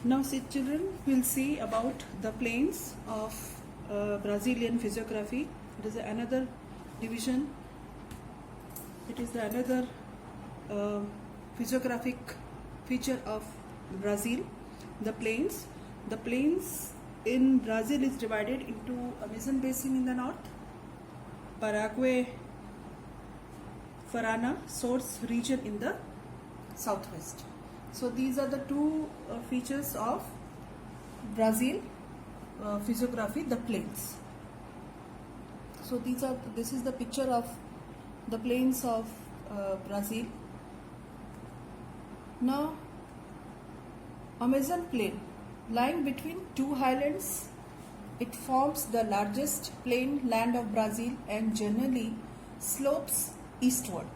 Now, children, we'll see about the plains of Brazilian physiography. It is another division. It is another physiographic feature of Brazil. The plains. The plains in Brazil is divided into Amazon basin in the north, Paraguay, Parana source region in the southwest. So these are the two features of Brazil physiography, the plains. So this is the picture of the plains of Brazil. Now, Amazon plain, lying between two highlands, it forms the largest plain land of Brazil and generally slopes eastward.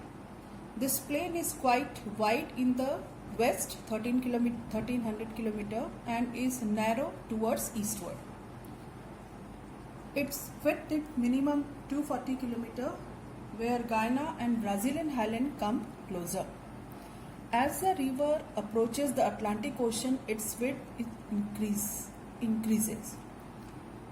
This plain is quite wide in the west, 1300 kilometer, and is narrow towards eastward. Its width is minimum 240 kilometer, where Guyana and Brazilian highland come closer. As the river approaches the Atlantic Ocean, its width increases.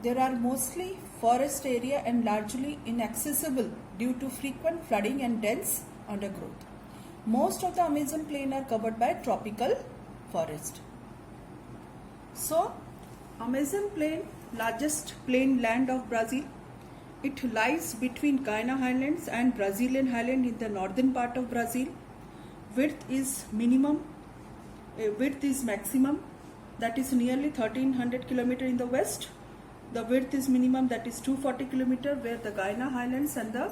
There are mostly forest area and largely inaccessible due to frequent flooding and dense undergrowth. Most of the Amazon plain are covered by tropical forest. So, Amazon plain, largest plain land of Brazil. It lies between Guyana highlands and Brazilian highland in the northern part of Brazil. Width is maximum, that is nearly 1300 kilometer in the west. The width is minimum, that is 240 kilometer, where the Guyana highlands and the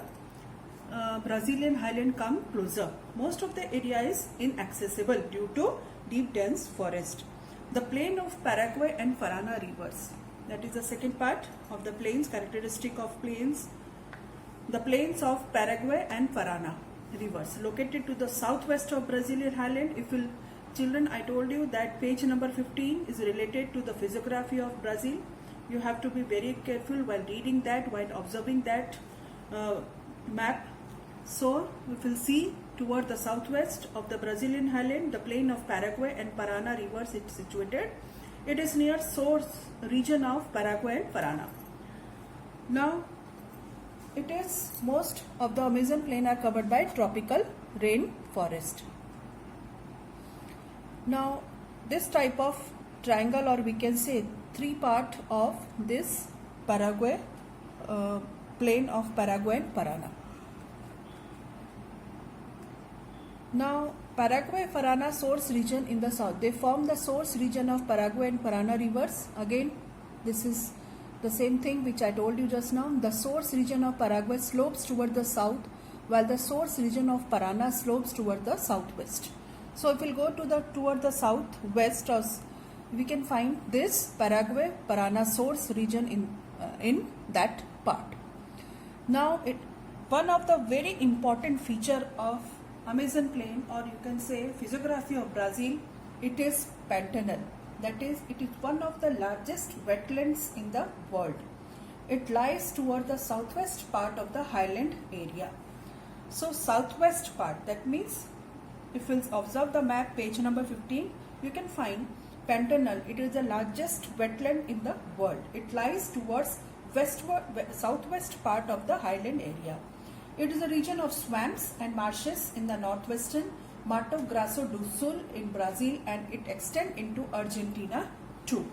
Brazilian highland come closer. Most of the area is inaccessible due to deep dense forest. The plain of Paraguay and Parana rivers, that is the second part of the plains, characteristic of plains. The plains of Paraguay and Parana rivers, located to the southwest of Brazilian highland. Children, I told you that page number 15 is related to the physiography of Brazil. You have to be very careful while reading that, while observing that map. So, we will see toward the southwest of the Brazilian highland, the plain of Paraguay and Parana rivers is situated. It is near source region of Paraguay and Parana. Now, it is most of the Amazon plain are covered by tropical rain forest. Now, this type of triangle, or we can say three part of this Paraguay plain of Paraguay and Parana. Now, Paraguay Parana source region in the south, they form the source region of Paraguay and Parana rivers. Again, this is the same thing which I told you just now. The source region of Paraguay slopes toward the south, while the source region of Parana slopes toward the southwest. So if we'll go toward the southwest, we can find this Paraguay Parana source region in that part. Now, one of the very important feature of Amazon plain, or you can say physiography of Brazil, it is Pantanal. That is, it is one of the largest wetlands in the world. It lies toward the southwest part of the highland area. So, southwest part, that means if you observe the map, page number 15, you can find Pantanal. It is the largest wetland in the world. It lies towards southwest part of the highland area. It is a region of swamps and marshes in the northwestern Mato Grosso do Sul in Brazil, and it extends into Argentina too.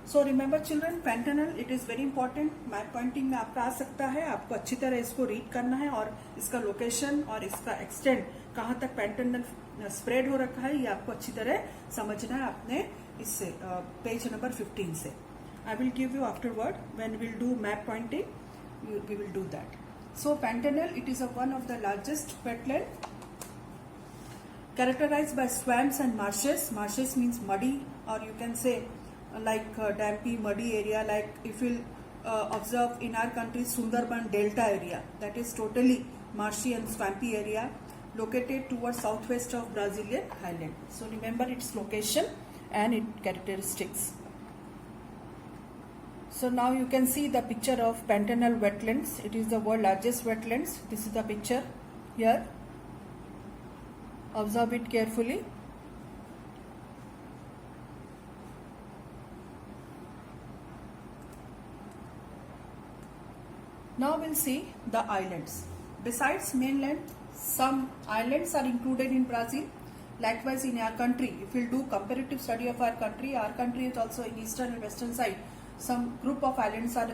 So remember children, Pantanal, it is very important. Map pointing में आपका आ सकता है, आपको अच्छी तरह इसको read करना है और इसका लोकेशन और इसका एक्सटेंड कहाँ तक पैंटनल स्प्रेड हो रखा है, ये आपको अच्छी तरह समझना है आपने इससे पेज नंबर 15 से. I will give you afterward when we will do map pointing, we will do that. So Pantanal, it is one of the largest wetland, characterized by swamps and marshes. Marshes means muddy, or you can say like dampy, muddy area. Like if you observe in our country Sundarban Delta area, that is totally marshy and swampy area, located towards southwest of Brazilian highland. So remember its location and its characteristics. So now you can see the picture of Pantanal wetlands. It is the world's largest wetlands. This is the picture here. Observe it carefully. Now we'll see the islands. Besides mainland, some islands are included in Brazil. Likewise, in our country, if we'll do comparative study of our country is also in eastern and western side. Some group of islands are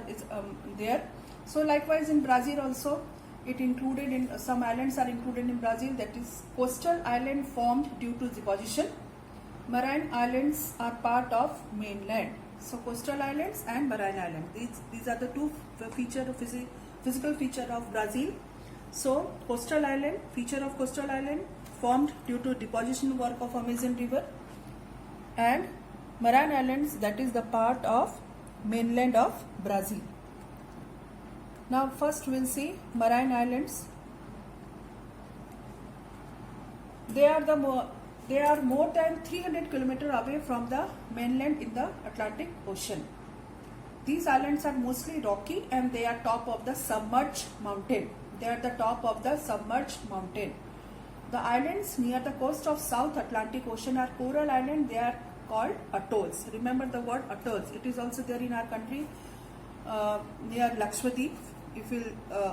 there. So likewise in Brazil also, it included in some islands are included in Brazil. That is coastal island formed due to deposition. Marine islands are part of mainland. So coastal islands and marine island. These are the two physical feature of Brazil. So coastal island, feature of coastal island formed due to deposition work of Amazon river, and marine islands, that is the part of mainland of Brazil. Now first we'll see marine islands. They are more than 300 km away from the mainland in the Atlantic Ocean. These islands are mostly rocky and they are top of the submerged mountain. They are the top of the submerged mountain. The islands near the coast of South Atlantic Ocean are coral islands. They are called atolls. Remember the word atolls. It is also there in our country near Lakshadweep. If you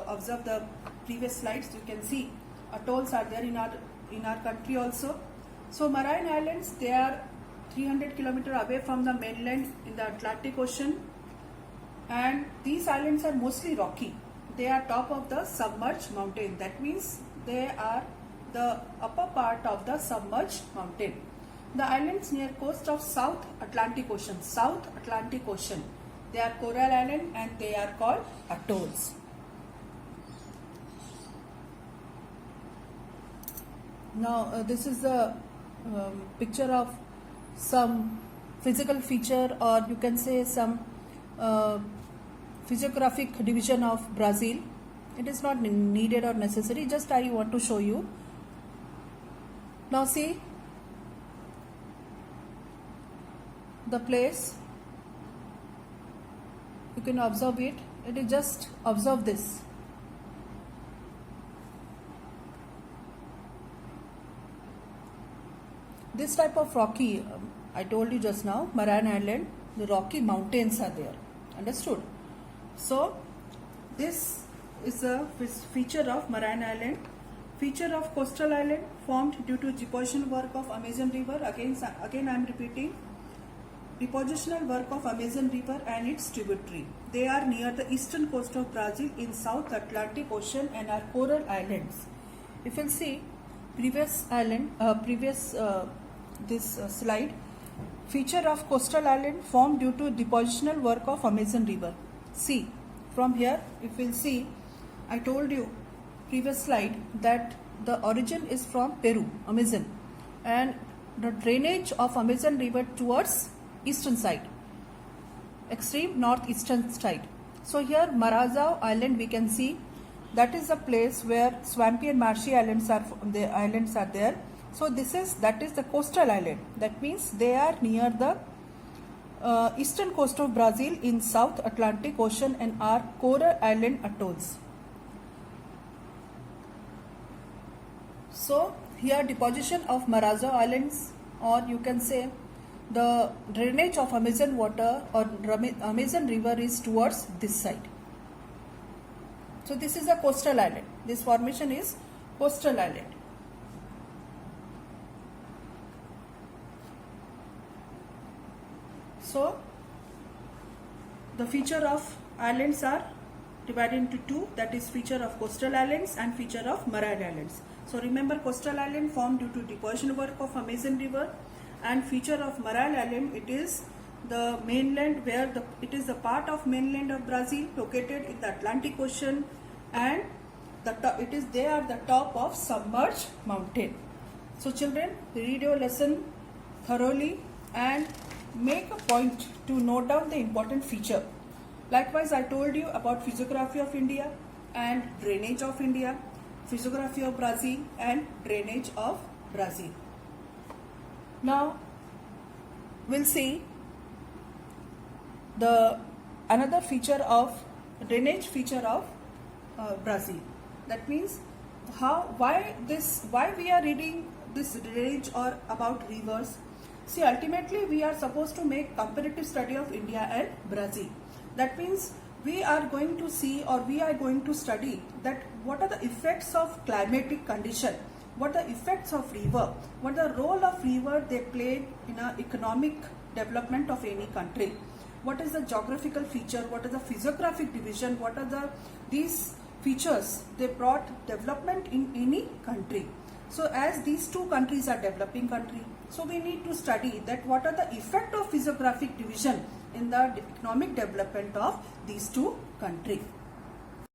observe the previous slides, you can see atolls are there in our country also. So marine islands, they are 300 km away from the mainland in the Atlantic Ocean, and these islands are mostly rocky. They are top of the submerged mountain. That means they are the upper part of the submerged mountain. The islands near coast of South Atlantic Ocean. South Atlantic Ocean. They are coral island and they are called atolls. Now this is the picture of some physical feature, or you can say some physiographic division of Brazil. It is not needed or necessary, just I want to show you. Now see the place, you can observe it. It is just observe this. This type of rocky, I told you just now, marine island, the rocky mountains are there. Understood? So this is a feature of marine island. Feature of coastal island formed due to deposition work of Amazon river. Again I am repeating, depositional work of Amazon river and its tributary. They are near the eastern coast of Brazil in South Atlantic Ocean and are coral islands. If you see this slide, feature of coastal island formed due to depositional work of Amazon river. See from here, if you will see, I told you previous slide that the origin is from Peru, Amazon, and the drainage of Amazon river towards eastern side, extreme northeastern side. So here Marazao island we can see, that is the place where swampy and marshy islands are there. So that is the coastal island. That means they are near the eastern coast of Brazil in South Atlantic Ocean and are coral island atolls. So here deposition of Marazao islands, or you can say the drainage of Amazon water or Amazon river is towards this side. So this is a coastal island. This formation is coastal island. So the feature of islands are divided into two, that is feature of coastal islands and feature of marine islands. So remember, coastal island formed due to deposition work of Amazon river, and feature of marine island, it is the mainland where it is the part of mainland of Brazil located in the Atlantic Ocean, and they are the top of submerged mountain. So children, read your lesson thoroughly and make a point to note down the important feature. Likewise, I told you about physiography of India and drainage of India, physiography of Brazil and drainage of Brazil. Now we'll see the another feature of drainage feature of Brazil. That means why we are reading this drainage or about rivers. See, ultimately we are supposed to make comparative study of India and Brazil. That means we are going to see, or we are going to study that what are the effects of climatic condition, what are the effects of river, what the role of river they play in a economic development of any country, what is the geographical feature, what is the physiographic division, what are these features they brought development in any country. So as these two countries are developing country, so we need to study that what are the effect of physiographic division in the economic development of these two countries.